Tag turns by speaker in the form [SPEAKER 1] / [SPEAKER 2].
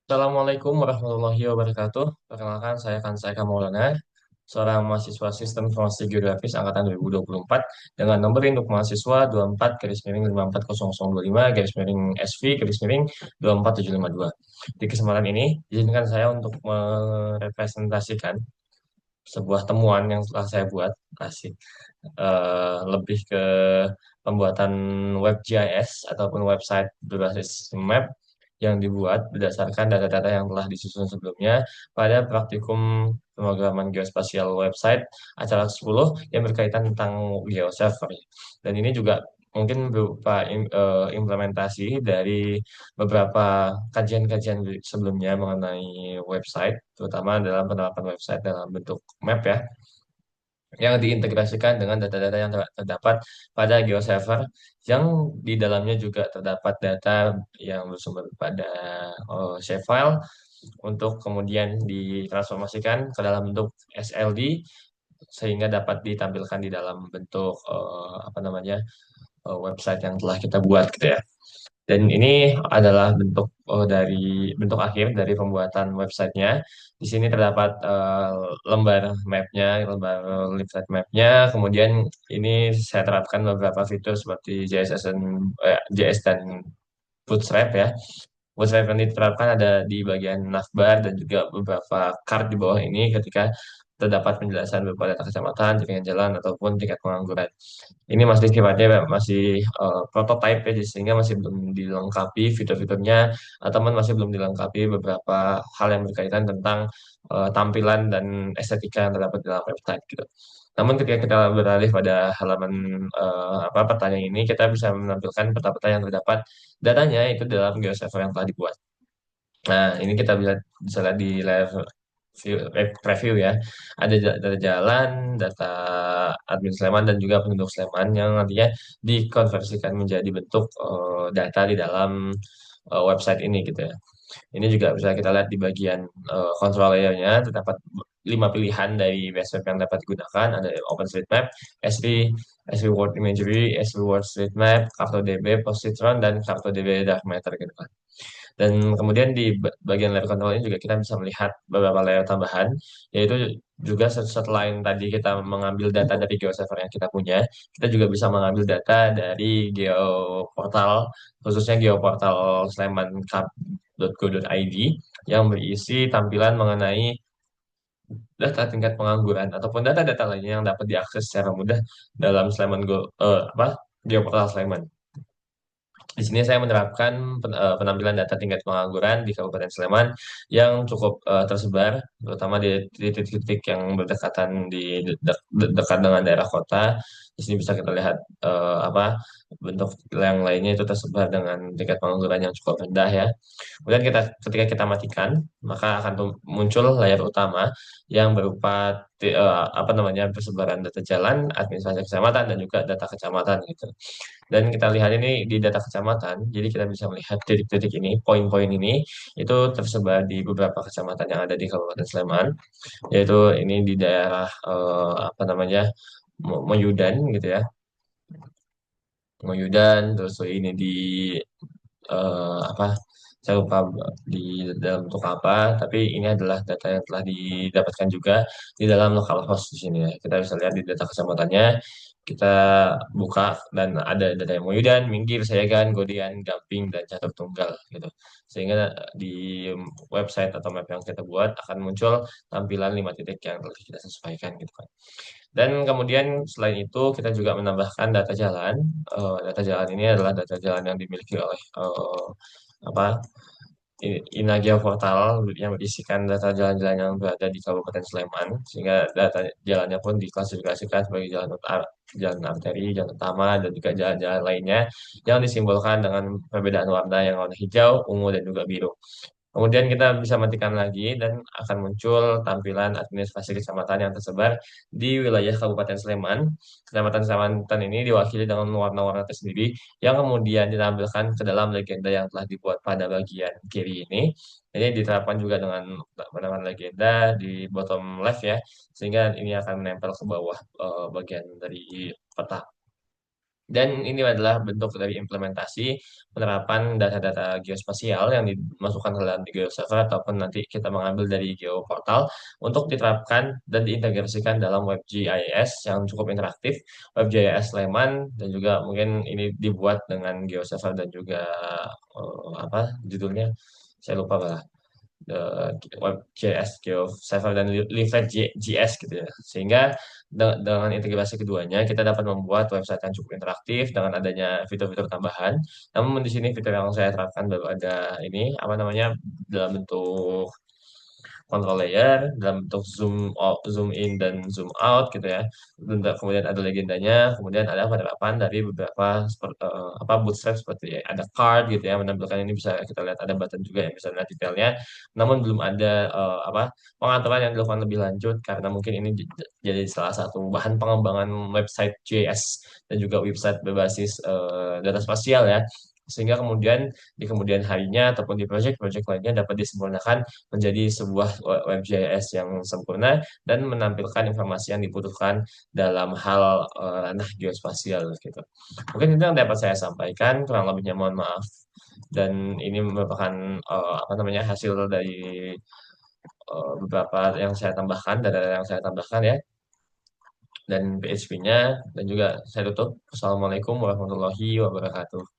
[SPEAKER 1] Assalamualaikum warahmatullahi wabarakatuh. Perkenalkan, saya Kansai Maulana, seorang mahasiswa Sistem Informasi Geografis Angkatan 2024 dengan nomor induk mahasiswa 24 garis miring 540025 garis miring SV garis miring 24752. Di kesempatan ini, izinkan saya untuk merepresentasikan sebuah temuan yang telah saya buat, asik, lebih ke pembuatan web GIS ataupun website berbasis map yang dibuat berdasarkan data-data yang telah disusun sebelumnya pada praktikum pemrograman geospasial website acara 10 yang berkaitan tentang GeoServer. Dan ini juga mungkin berupa implementasi dari beberapa kajian-kajian sebelumnya mengenai website, terutama dalam penerapan website dalam bentuk map ya, yang diintegrasikan dengan data-data yang terdapat pada GeoServer, yang di dalamnya juga terdapat data yang bersumber pada shapefile untuk kemudian ditransformasikan ke dalam bentuk SLD sehingga dapat ditampilkan di dalam bentuk apa namanya website yang telah kita buat gitu ya. Dan ini adalah dari bentuk akhir dari pembuatan websitenya. Di sini terdapat lembar mapnya, lembar leaflet mapnya. Kemudian ini saya terapkan beberapa fitur seperti JS dan Bootstrap ya. Bootstrap yang diterapkan ada di bagian navbar dan juga beberapa card di bawah ini ketika terdapat penjelasan berupa data kecamatan, jaringan jalan, ataupun tingkat pengangguran. Ini masih sifatnya masih prototype ya, sehingga masih belum dilengkapi fitur-fiturnya, atau masih belum dilengkapi beberapa hal yang berkaitan tentang tampilan dan estetika yang terdapat dalam website gitu. Namun ketika kita beralih pada halaman pertanyaan ini, kita bisa menampilkan peta-peta yang terdapat datanya itu dalam GeoServer yang telah dibuat. Nah, ini kita bisa lihat di layar preview ya. Ada data jalan, data admin Sleman, dan juga penduduk Sleman yang nantinya dikonversikan menjadi bentuk data di dalam website ini gitu ya. Ini juga bisa kita lihat di bagian control layer-nya, terdapat 5 pilihan dari base map yang dapat digunakan. Ada OpenStreetMap, SV, SV World Imagery, SV World Street Map, CartoDB, Positron, dan CartoDB Dark Matter gitu kan. Dan kemudian di bagian layer control ini juga kita bisa melihat beberapa layer tambahan, yaitu juga setelah yang tadi kita mengambil data dari GeoServer yang kita punya, kita juga bisa mengambil data dari GeoPortal, khususnya GeoPortal sleman.go.id yang berisi tampilan mengenai data tingkat pengangguran ataupun data-data lainnya yang dapat diakses secara mudah dalam GeoPortal Sleman. Di sini saya menerapkan penampilan data tingkat pengangguran di Kabupaten Sleman yang cukup tersebar, terutama di titik-titik yang berdekatan dekat dengan daerah kota. Di sini bisa kita lihat bentuk yang lainnya itu tersebar dengan tingkat pengangguran yang cukup rendah ya. Kemudian ketika kita matikan, maka akan muncul layar utama yang berupa persebaran data jalan, administrasi kecamatan, dan juga data kecamatan gitu. Dan kita lihat ini di data kecamatan, jadi kita bisa melihat titik-titik ini, poin-poin ini, itu tersebar di beberapa kecamatan yang ada di Kabupaten Sleman, yaitu ini di daerah Moyudan gitu ya, Moyudan, terus ini di apa, saya lupa di dalam bentuk apa, tapi ini adalah data yang telah didapatkan juga di dalam localhost di sini ya. Kita bisa lihat di data kecamatannya, kita buka dan ada data yang Moyudan, Minggir, Sayagan, Godian, Gamping, dan Catur Tunggal gitu. Sehingga di website atau map yang kita buat akan muncul tampilan 5 titik yang telah kita sesuaikan gitu kan. Dan kemudian selain itu kita juga menambahkan data jalan. Data jalan ini adalah data jalan yang dimiliki oleh apa Inagio Portal yang berisikan data jalan-jalan yang berada di Kabupaten Sleman, sehingga data jalannya pun diklasifikasikan sebagai jalan utama, jalan arteri, jalan utama, dan juga jalan-jalan lainnya yang disimbolkan dengan perbedaan warna yang warna hijau, ungu, dan juga biru. Kemudian kita bisa matikan lagi dan akan muncul tampilan administrasi kecamatan yang tersebar di wilayah Kabupaten Sleman. Kecamatan-kecamatan ini diwakili dengan warna-warna tersendiri yang kemudian ditampilkan ke dalam legenda yang telah dibuat pada bagian kiri ini. Ini diterapkan juga dengan penambahan legenda di bottom left ya, sehingga ini akan menempel ke bawah bagian dari peta. Dan ini adalah bentuk dari implementasi penerapan data-data geospasial yang dimasukkan ke dalam di GeoServer ataupun nanti kita mengambil dari GeoPortal untuk diterapkan dan diintegrasikan dalam WebGIS yang cukup interaktif, WebGIS Sleman, dan juga mungkin ini dibuat dengan GeoServer dan juga apa judulnya saya lupa lah, WebJS, GeoCipher, dan Leaflet.js gitu ya. Sehingga dengan integrasi keduanya kita dapat membuat website yang cukup interaktif dengan adanya fitur-fitur tambahan. Namun di sini fitur yang saya terapkan baru ada ini apa namanya dalam bentuk control layer dalam bentuk zoom in dan zoom out gitu ya. Kemudian ada legendanya, kemudian ada penerapan dari beberapa apa bootstrap seperti ada card gitu ya menampilkan ini bisa kita lihat ada button juga yang bisa lihat detailnya. Namun belum ada apa pengaturan yang dilakukan lebih lanjut karena mungkin ini jadi salah satu bahan pengembangan website JS dan juga website berbasis data spasial ya. Sehingga kemudian di kemudian harinya ataupun di project-project lainnya dapat disempurnakan menjadi sebuah WebGIS yang sempurna dan menampilkan informasi yang dibutuhkan dalam hal ranah geospasial gitu. Mungkin itu yang dapat saya sampaikan, kurang lebihnya mohon maaf. Dan ini merupakan apa namanya hasil dari beberapa yang saya tambahkan, data yang saya tambahkan ya, dan PHP-nya, dan juga saya tutup. Assalamualaikum warahmatullahi wabarakatuh.